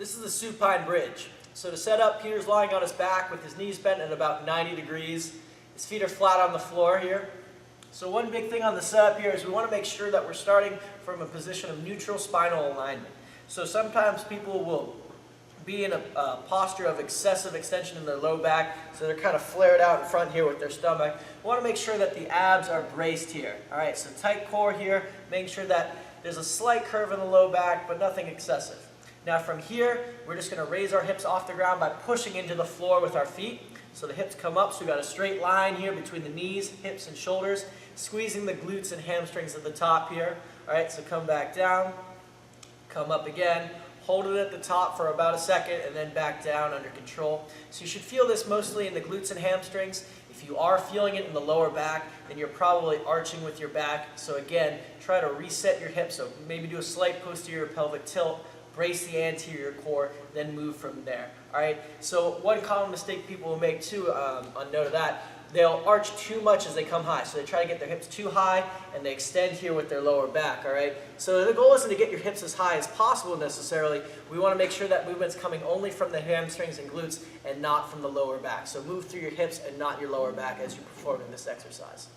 This is the supine bridge. So to set up, Peter's lying on his back with his knees bent at about 90 degrees. His feet are flat on the floor here. So one big thing on the setup here is we want to make sure that we're starting from a position of neutral spinal alignment. So sometimes people will be in a posture of excessive extension in their low back, so they're kind of flared out in front here with their stomach. We want to make sure that the abs are braced here. All right, so tight core here, making sure that there's a slight curve in the low back, but nothing excessive. Now from here, we're just going to raise our hips off the ground by pushing into the floor with our feet. So the hips come up, so we've got a straight line here between the knees, hips, and shoulders, squeezing the glutes and hamstrings at the top here. All right, so come back down, come up again, hold it at the top for about a second, and then back down under control. So you should feel this mostly in the glutes and hamstrings. If you are feeling it in the lower back, then you're probably arching with your back. So again, try to reset your hips. So maybe do a slight posterior pelvic tilt, brace the anterior core, then move from there. All right. So one common mistake people will make too, on note of that, they'll arch too much as they come high. So they try to get their hips too high, and they extend here with their lower back. All right. So the goal isn't to get your hips as high as possible necessarily. We want to make sure that movement's coming only from the hamstrings and glutes and not from the lower back. So move through your hips and not your lower back as you're performing this exercise.